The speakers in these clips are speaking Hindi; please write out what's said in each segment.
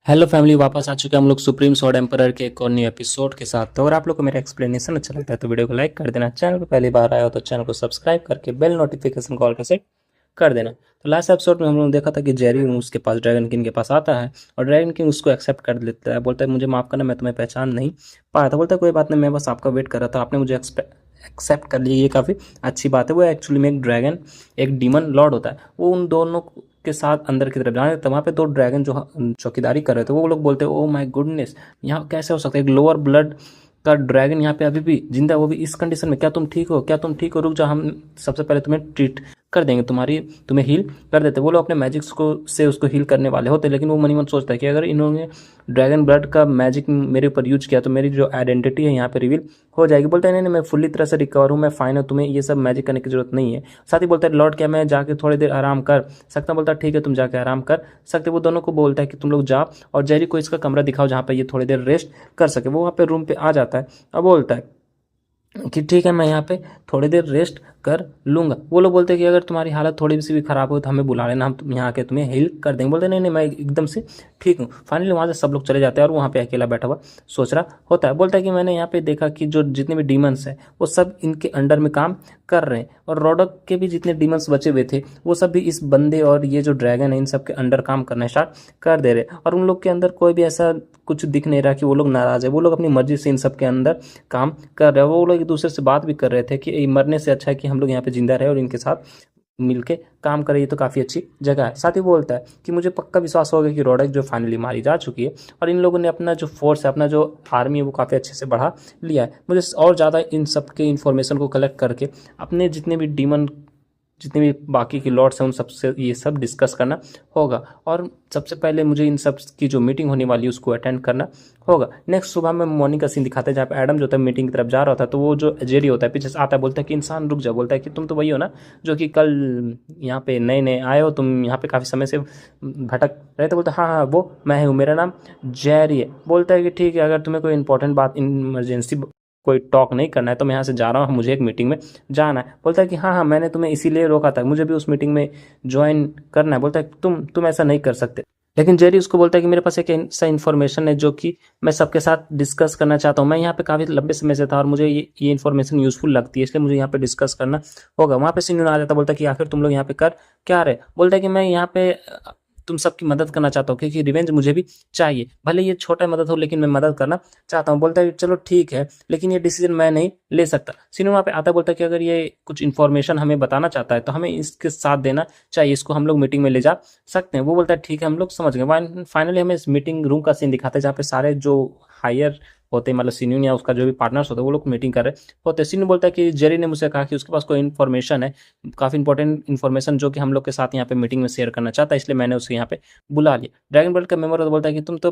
हेलो फैमिली, वापस आ चुके हैं हम लोग सुप्रीम स्वॉर्ड एम्परर के एक और न्यू एपिसोड के साथ। तो अगर आप लोग को मेरा एक्सप्लेनेशन अच्छा लगता है तो वीडियो को लाइक कर देना। चैनल पर पहली बार आया हो तो चैनल को सब्सक्राइब करके बेल नोटिफिकेशन कॉल का सेट कर देना। तो लास्ट एपिसोड में हम लोग ने देखा था कि जेरी उसके पास ड्रैगन किंग के पास आता है और ड्रैगन किंग उसको एक्सेप्ट कर लेता है। बोलता है मुझे माफ़ करना, मैं तुम्हें पहचान नहीं पाया था। बोलता है कोई बात नहीं, मैं बस आपका वेट कर रहा था, आपने मुझे एक्सेप्ट कर लिया, ये काफ़ी अच्छी बात है। वो एक्चुअली में एक ड्रैगन, एक डीमन लॉर्ड होता है। वो उन दोनों के साथ अंदर की तरफ जाने, तो वहाँ पे दो ड्रैगन जो चौकीदारी कर रहे थे वो लोग बोलते हैं ओ माय गुडनेस, यहाँ कैसे हो सकता है एक लोअर ब्लड का ड्रैगन यहाँ पे अभी भी जिंदा, वो भी इस कंडीशन में। क्या तुम ठीक हो? क्या तुम ठीक हो? रुक जाओ, हम सबसे पहले तुम्हें ट्रीट कर देंगे, तुम्हें हील कर देते। वो लोग अपने मैजिक्स को से उसको हील करने वाले होते, लेकिन वो मन ही मन सोचता है कि अगर इन्होंने ड्रैगन ब्लड का मैजिक मेरे ऊपर यूज किया तो मेरी जो आइडेंटिटी है यहाँ पे रिवील हो जाएगी। बोलता है नहीं नहीं, मैं फुल्ली तरह से रिकवर हूँ, मैं फाइन हूँ, तुम्हें ये सब मैजिक करने की जरूरत नहीं है। साथ ही बोलता है लॉर्ड क्या मैं जाके थोड़ी देर आराम कर सकता हूँ? बोलता है ठीक है, तुम जाके आराम कर सकते। वो दोनों को बोलता है कि तुम लोग जाओ और जेरी को इसका कमरा दिखाओ जहाँ पे ये थोड़ी देर रेस्ट कर सके। वो वहाँ पे रूम पे आ जाता है और बोलता है कि ठीक है, मैं यहाँ पे थोड़ी देर रेस्ट कर लूंगा। वो लोग बोलते हैं कि अगर तुम्हारी हालत थोड़ी सी भी खराब हो तो हमें बुला लेना, हम यहाँ आके तुम्हें हेल्प कर देंगे। बोलते नहीं नहीं, मैं एकदम से ठीक हूँ। फाइनली वहाँ से सब लोग चले जाते हैं और वहाँ पे अकेला बैठा हुआ सोच रहा होता है। बोलता है कि मैंने यहाँ पे देखा कि जो जितने भी डीमंस हैं वो सब इनके अंडर में काम कर रहे हैं, और रोडक के भी जितने डीमंस बचे हुए थे वो सब भी इस बंदे और ये जो ड्रैगन है इन सब के अंडर काम करना स्टार्ट कर दे रहे, और उन लोग के अंदर कोई भी ऐसा कुछ दिख नहीं रहा कि वो लोग नाराज है। वो लोग अपनी मर्जी से इन सब के अंदर काम कर रहे हैं। वो लोग एक दूसरे से बात भी कर रहे थे कि मरने से अच्छा है कि हम लोग यहाँ पे जिंदा रहे और इनके साथ मिलके काम करे, ये तो काफ़ी अच्छी जगह है। साथ ही बोलता है कि मुझे पक्का विश्वास हो गया कि रोडक जो फाइनली मारी जा चुकी है और इन लोगों ने अपना जो फोर्स है, अपना जो आर्मी है वो काफ़ी अच्छे से बढ़ा लिया है। मुझे और ज़्यादा इन सब के इन्फॉर्मेशन को कलेक्ट करके अपने जितने भी डीमन, जितने भी बाकी के लॉर्ड्स हैं उन सब से ये सब डिस्कस करना होगा, और सबसे पहले मुझे इन सब की जो मीटिंग होने वाली है उसको अटेंड करना होगा। नेक्स्ट सुबह में मॉर्निंग का सीन दिखाते हैं जहाँ पे एडम जो होता है मीटिंग की तरफ जा रहा था, तो वो जो जेरी होता है पीछे से आता है, बोलता है कि इंसान रुक जा। बोलता है कि तुम तो वही हो ना जो कि कल यहाँ पे नए नए आए हो, तुम यहाँ पे काफ़ी समय से भटक रहे थे। बोलता है हाँ हाँ, वो मैं हूँ, मेरा नाम जेरी है। बोलता है कि ठीक है, अगर तुम्हें कोई इंपॉर्टेंट बात, इमरजेंसी कोई टॉक नहीं करना है तो मैं यहाँ से जा रहा हूँ, मुझे एक मीटिंग में जाना है। बोलता है कि हाँ हाँ, मैंने तुम्हें इसीलिए रोका था, मुझे भी उस मीटिंग में ज्वाइन करना है। बोलता है तुम ऐसा नहीं कर सकते। लेकिन जेरी उसको बोलता है कि मेरे पास एक ऐसा इन्फॉर्मेशन है जो कि मैं सबके साथ डिस्कस करना चाहता हूँ। मैं यहाँ पे काफ़ी लंबे समय से था और मुझे ये इन्फॉर्मेशन यूजफुल लगती है, इसलिए मुझे यहाँ पे डिस्कस करना होगा। वहाँ पे सीन आ जाता है। बोलता है कि आखिर तुम लोग यहाँ पे कर क्या रहे? बोलता है कि मैं यहाँ पे तुम सबकी मदद करना चाहता हूँ क्योंकि रिवेंज मुझे भी चाहिए, भले ये छोटा मदद हो लेकिन मैं मदद करना चाहता हूँ। बोलता है कि चलो ठीक है, लेकिन ये डिसीजन मैं नहीं ले सकता। सिनेमा पे आता है, बोलता है कि अगर ये कुछ इन्फॉर्मेशन हमें बताना चाहता है तो हमें इसके साथ देना चाहिए, इसको हम लोग मीटिंग में ले जा सकते हैं। वो बोलता है ठीक है, हम लोग समझ गए। फाइनली हमें इस मीटिंग रूम का सीन दिखाते हैं जहाँ पे सारे जो हायर होते हैं, मतलब सीनियर या उसका जो भी पार्टनर्स होता है वो लोग मीटिंग कर रहे होते हैं। सीनियर बोलता है कि जेरी ने मुझसे कहा कि उसके पास कोई इन्फॉर्मेशन है, काफ़ी इंपॉर्टेंट इन्फॉर्मेशन जो कि हम लोग के साथ यहाँ पे मीटिंग में शेयर करना चाहता है, इसलिए मैंने उसे यहाँ पे बुला लिया। ड्रैगन वर्ल्ड का मेंबर बोलता है कि तुम तो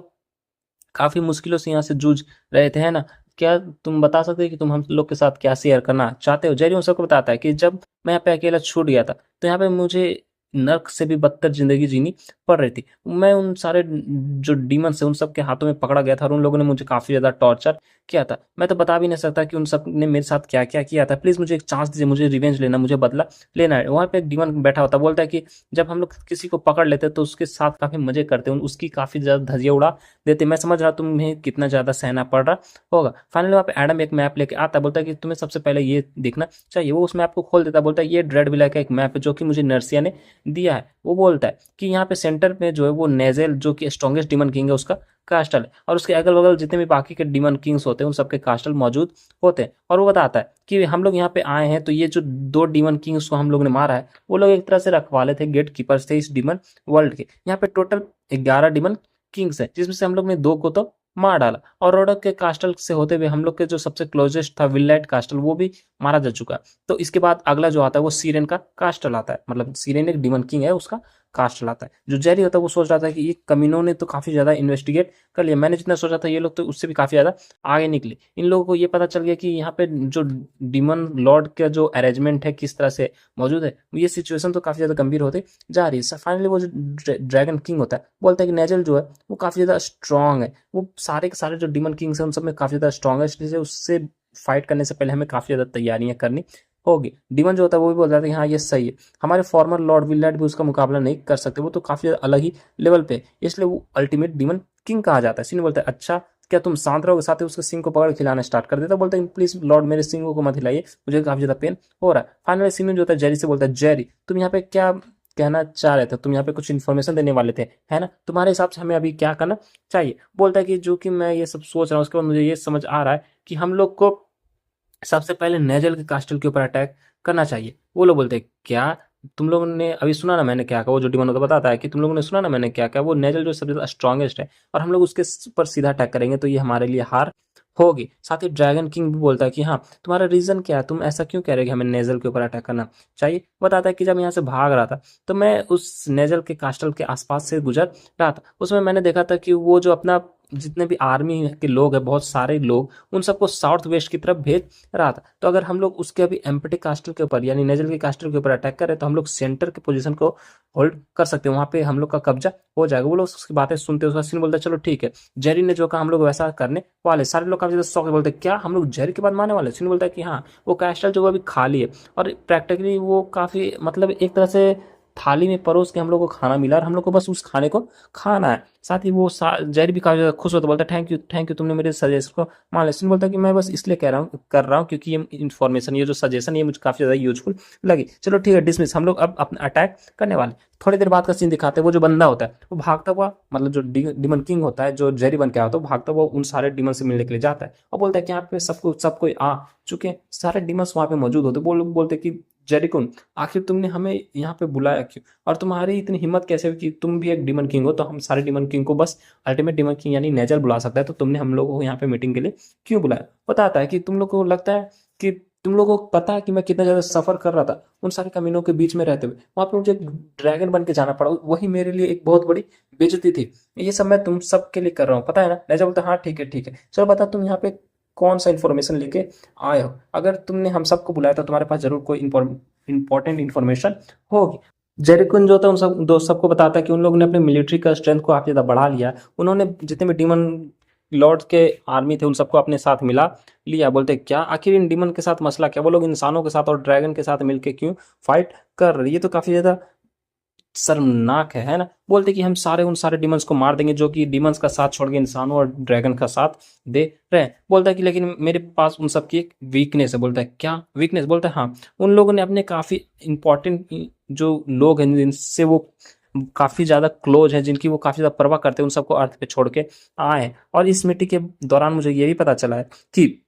काफ़ी मुश्किलों से यहाँ से जूझ रहे थे, है ना? क्या तुम बता सकते हो कि तुम हम लोग के साथ क्या शेयर करना चाहते हो? जेरी उन सबको बताता है कि जब मैं यहाँ पे अकेला छूट गया था तो यहाँ पे मुझे नर्क से भी बदतर ज़िंदगी जीनी पड़ रही थी। मैं उन सारे जो डीमन्स हैं उन सब के हाथों में पकड़ा गया था और उन लोगों ने मुझे काफ़ी ज़्यादा टॉर्चर किया था। मैं तो बता भी नहीं सकता कि उन सब ने मेरे साथ क्या-क्या किया था। प्लीज़ मुझे एक चांस दीजिए, मुझे रिवेंज लेना, मुझे बदला लेना है। वहाँ पे एक डीमन बैठा होता है, बोलता है कि जब हम लोग किसी को पकड़ लेते हैं तो उसके साथ काफ़ी मज़े करते हैं, उसकी काफ़ी ज़्यादा धज्जियाँ उड़ा देते। मैं समझ रहा तुम्हें कितना ज़्यादा सहना पड़ रहा होगा। फाइनली वहाँ पे एडम एक मैप लेके आता है, बोलता है कि तुम्हें सबसे पहले ये देखना चाहिए। वो उस मैप को खोल देता है, बोलता है ये रेड विला का एक मैप है जो कि मुझे नर्सिया ने दिया है। वो बोलता है कि यहाँ पे सेंटर में जो है वो नेजेल जो कि स्ट्रॉन्गेस्ट डीमन किंग है उसका कास्टल है, और उसके अगल बगल जितने भी बाकी के डीमन किंग्स होते हैं उन सबके कास्टल मौजूद होते हैं। और वो बताता है कि हम लोग यहाँ पे आए हैं तो ये जो दो डीमन किंग्स को हम लोग ने मारा है वो लोग एक तरह से रखवाले थे, गेट कीपर्स थे इस डीमन वर्ल्ड के। यहाँ पे टोटल 11 डीमन किंग्स है जिसमें से हम लोग ने 2 को तो मार डाला, और रोडक के कास्टल से होते हुए हम लोग के जो सबसे क्लोजेस्ट था विललाइट कास्टल वो भी मारा जा चुका। तो इसके बाद अगला जो आता है वो सीरेन का कास्टल आता है, मतलब सीरेन एक डीमन किंग है, उसका कास्टल आता है। जो जेरी होता है वो सोच रहा था कि ये कमीनों ने तो काफ़ी ज़्यादा इन्वेस्टिगेट कर लिया, मैंने जितना सोचा था ये लोग तो उससे भी काफ़ी ज़्यादा आगे निकले। इन लोगों को ये पता चल गया कि यहाँ पे जो डीमन लॉर्ड का जो अरेंजमेंट है किस तरह से मौजूद है, ये सिचुएशन तो काफ़ी ज़्यादा गंभीर होते जा रही है। फाइनली वो जो ड्रैगन किंग होता है बोलता है कि नेजल जो है वो काफ़ी ज़्यादा स्ट्रांग है, वो सारे के सारे जो डीमन किंग्स हैं उन सब में काफ़ी ज़्यादा स्ट्रांग है, इसलिए उससे फाइट करने से पहले हमें काफ़ी ज़्यादा तैयारियां करनी होगी। डीमन जो होता है वो भी बोल जाता है कि हाँ ये सही है, हमारे फॉर्मर लॉर्ड विललाइट भी उसका मुकाबला नहीं कर सकते, वो तो काफ़ी अलग ही लेवल पे, इसलिए वो अल्टीमेट डीमन किंग कहा जाता है। सीनियर बोलता है अच्छा क्या तुम शांत रहोगे, साथ ही उसके सिंह को पकड़ खिलाना स्टार्ट कर देता है। बोलता है प्लीज लॉर्ड मेरे सिंगों को मत हिलाइए, मुझे काफी ज्यादा पेन हो रहा है। फाइनली सीनियर जो होता है जेरी से बोलता है जेरी तुम यहाँ पे क्या कहना चाह रहे थे, तुम यहाँ पे कुछ इन्फॉर्मेशन देने वाले थे है ना, तुम्हारे हिसाब से हमें अभी क्या करना चाहिए। बोलता है कि जो कि मैं ये सब सोच रहा हूँ उसके बाद मुझे ये समझ आ रहा है कि हम लोग को सबसे पहले नेजल के कास्टल के ऊपर अटैक करना चाहिए। वो लोग बोलते हैं क्या, तुम लोगों ने अभी सुना ना मैंने क्या कहा। वो जो डिमोन होता है बताता है कि तुम लोगों ने सुना ना मैंने क्या कहा, वो नेजल जो सबसे स्ट्रांगेस्ट है और हम लोग उसके ऊपर सीधा अटैक करेंगे तो ये हमारे लिए हार होगी। साथ ही ड्रैगन किंग भी बोलता है कि हाँ तुम्हारा रीजन क्या है, तुम ऐसा क्यों कह रहे हो कि हमें नेजल के ऊपर अटैक करना चाहिए। बताता है कि जब यहाँ से भाग रहा था तो मैं उस नेजल के कास्टल के आसपास से गुजर रहा था, उसमें मैंने देखा था कि वो जो अपना जितने भी आर्मी के लोग हैं, बहुत सारे लोग, उन सबको साउथ वेस्ट की तरफ भेज रहा था। तो अगर हम लोग उसके अभी एम्पटी कास्टल के ऊपर यानी नेजल के कास्टल के ऊपर अटैक करें तो हम लोग सेंटर के पोजीशन को होल्ड कर सकते हैं, वहां पे हम लोग का कब्जा हो जाएगा। वो लोग उसकी बातें सुनते हैं, उसका सीन बोलता है चलो ठीक है, जेरी ने जो कहा हम लोग वैसा करने वाले। सारे लोग काफी ज्यादा शौक बोलते हैं क्या हम लोग जेरी की बात मानने वाले। सीन बोलता है कि हाँ वो कास्टल जो वो अभी खाली है और प्रैक्टिकली वो काफी मतलब एक तरह से थाली में परोस के हम लोग को खाना मिला और हम लोग को बस उस खाने को खाना है। साथ ही वो जेरी भी काफी ज्यादा खुश होता, बोलता है थैंक यू तुमने मेरे सजेशन को मान लिया। बोलता है कि मैं बस इसलिए कर रहा हूँ क्योंकि ये इन्फॉर्मेशन ये जो सजेशन ये मुझे काफी ज्यादा यूजफुल लगी। चलो ठीक है डिसमिस, हम लोग अब अपना अटैक करने वाले। थोड़ी देर बाद का सीन दिखाते हैं, वो जो बंदा होता है वो भागता हुआ मतलब जो डिमन किंग होता है जो जेरी बन के आता है, वो भागता हुआ उन सारे डिमन से मिलने के लिए जाता है और बोलता है कि यहाँ पे सब कोई आ चुके हैं, सारे डिमंस वहां पे मौजूद होते। वो लोग बोलते कि जेरिकुन आखिर तुमने हमें यहाँ पे बुलाया क्यों, और तुम्हारी इतनी हिम्मत कैसे हुई कि तुम भी एक डिमन किंग हो, तो हम सारे डिमन किंग को बस अल्टीमेट डिमन किंग यानी नेजर बुला सकता है, तो तुमने हम लोगों को यहाँ पे मीटिंग के लिए क्यों बुलाया। बताता है कि तुम लोग को लगता है कि तुम लोगों को पता है कि मैं कितना ज्यादा सफर कर रहा था उन सारे कमीनों के बीच में रहते हुए, वहां पे मुझे ड्रैगन बन के जाना पड़ा, वही मेरे लिए एक बहुत बड़ी बेइज्जती थी। ये सब मैं तुम सबके लिए कर रहा हूँ पता है ना। नेजा बोलता है हाँ ठीक है चलो बता तुम यहाँ पे कौन सा इन्फॉर्मेशन लेके आए हो, अगर तुमने हम सबको बुलाया तो तुम्हारे पास जरूर कोई इंपॉर्टेंट इन्फॉर्मेशन होगी। जेरिकुन जो था उन सब दोस्त सबको बताता है कि उन लोगों ने अपने मिलिट्री का स्ट्रेंथ को काफी ज्यादा बढ़ा लिया, उन्होंने जितने भी डीमन लॉर्ड्स के आर्मी थे उन सबको अपने साथ मिला लिया। बोलते क्या आखिर इन डीमन के साथ मसला क्या, वो लोग इंसानों के साथ और ड्रैगन के साथ मिलके क्यों फाइट कर रहे, ये तो काफी ज्यादा शर्मनाक है ना। बोलते कि हम सारे उन सारे डिमंस को मार देंगे जो कि डिमंस का साथ छोड़ के इंसानों और ड्रैगन का साथ दे रहे हैं। बोलता है कि लेकिन मेरे पास उन सब की एक वीकनेस है। बोलता है क्या वीकनेस, बोलता है हाँ उन लोगों ने अपने काफी इंपॉर्टेंट जो लोग हैं जिनसे वो काफी ज्यादा क्लोज है, जिनकी वो काफी ज्यादा परवाह करते हैं, उन सबको अर्थ पे छोड़ के आए हैं। और इस मीटिंग के दौरान मुझे ये भी पता चला है कि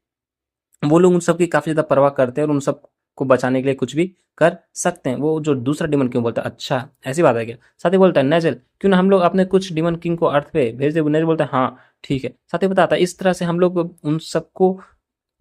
वो लोग उन सब की काफी ज्यादा परवाह करते हैं और उन सब को बचाने के लिए कुछ भी कर सकते हैं। वो जो दूसरा डिमन किंग बोलता है अच्छा ऐसी बात है क्या। साथ ही बोलता है नेजल क्यों ना हम लोग अपने कुछ डिमन किंग को अर्थ पे भेज दे। नेजल बोलता है हाँ ठीक है। साथ ही बताता है इस तरह से हम लोग उन सबको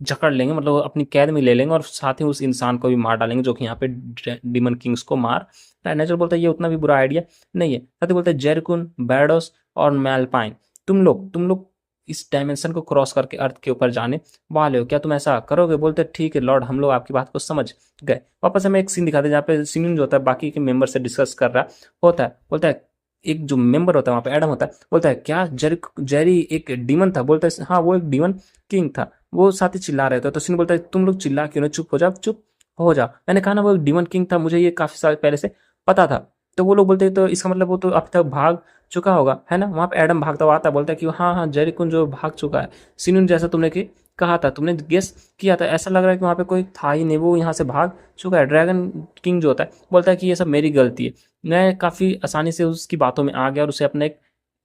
जकड़ लेंगे, मतलब अपनी कैद में ले लेंगे और साथ ही उस इंसान को भी मार डालेंगे जो कि यहाँ पे डिमन किंग्स को मार रहा है। नेजल बोलता है ये उतना भी बुरा आइडिया नहीं है। साथ ही बोलता है जेरकुन बैडोस और मैलपाइन तुम लोग इस डायमेंशन को क्रॉस करके अर्थ के ऊपर जाने वाले हो, क्या तुम ऐसा करोगे। बोलते ठीक है लॉर्ड हम लोग आपकी बात को समझ गए। वापस हमें एक सीन दिखाते हैं जहाँ पे सिंगिंग जो होता है बाकी के मेंबर से डिस्कस कर रहा होता है। बोलता है एक जो मेंबर होता है वहां पे एडम होता है, बोलता है क्या जेरी एक डीमन था। बोलता है हाँ वो एक डीमन किंग था। वो साथ ही चिल्ला रहे थे तो सिन बोलता है तुम लोग चिल्ला क्यों ना, चुप हो जाओ चुप हो जाओ, मैंने कहा ना वो एक डीमन किंग था, मुझे ये काफी साल पहले से पता था। तो वो लोग बोलते हैं तो इसका मतलब वो तो अब तक भाग चुका होगा है ना। वहां पे एडम भागता हुआ आता है, बोलता है कि हाँ जेरी कुन जो भाग चुका है। सिनुन जैसा तुमने कि कहा था, तुमने गेस किया था, ऐसा लग रहा है कि वहां पे कोई था ही नहीं, वो यहाँ से भाग चुका है। ड्रैगन किंग जो होता है बोलता है कि ये सब मेरी गलती है, मैं काफी आसानी से उसकी बातों में आ गया और उसे अपने एक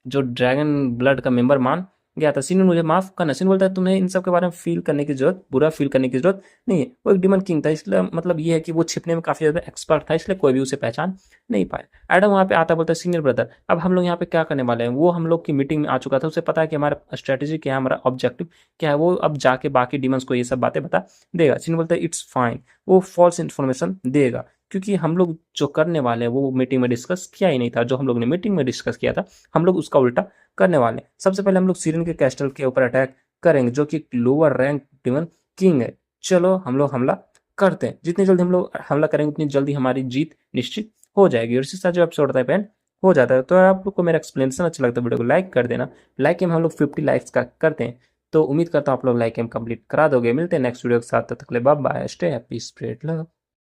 जो ड्रैगन ब्लड का मेंबर मान गया था। सिनुन मुझे माफ करना। सिनुन बोलता है तुम्हें इन सब के बारे में फील करने की जरूरत, बुरा फील करने की जरूरत नहीं है, वो एक डिमन किंग था, इसलिए मतलब ये है कि वो छिपने में काफी ज्यादा एक्सपर्ट था, इसलिए कोई भी उसे पहचान नहीं पाया। एडम वहां पे आता बोलता है सीनियर ब्रदर अब हम लोग यहाँ पे क्या करने वाले हैं। वो हम लोग की मीटिंग में आ चुका था, उसे पता है कि हमारा स्ट्रेटेजी क्या है, हमारा ऑब्जेक्टिव क्या है। वो अब जाके बाकी डिमंस को ये सब बातें बता देगा। सीनियर बोलता है इट्स फाइन, वो फॉल्स इन्फॉर्मेशन देगा क्योंकि हम लोग जो करने वाले हैं वो मीटिंग में डिस्कस किया ही नहीं था। जो हम लोग ने मीटिंग में डिस्कस किया था हम लोग उसका उल्टा करने वाले हैं। सबसे पहले हम लोग सीरियन के कैस्टल के ऊपर अटैक करेंगे जो कि लोअर रैंक डिमन किंग है। चलो हम लोग हमला करते हैं, जितनी जल्दी हम लोग हमला करेंगे उतनी जल्दी हमारी जीत निश्चित हो जाएगी। और इसी साथ जो एपिसोड होता है पेन हो जाता है। तो अगर आप लोग को मेरा एक्सप्लेनेशन अच्छा लगता है वीडियो को लाइक कर देना। लाइक एम हम लोग 50 लाइक्स का करते हैं, तो उम्मीद करता हूँ आप लोग लाइक एम कंप्लीट करा दोगे। मिलते हैं नेक्स्ट वीडियो के साथ, तब तक के लिए bye bye, stay happy, spread love.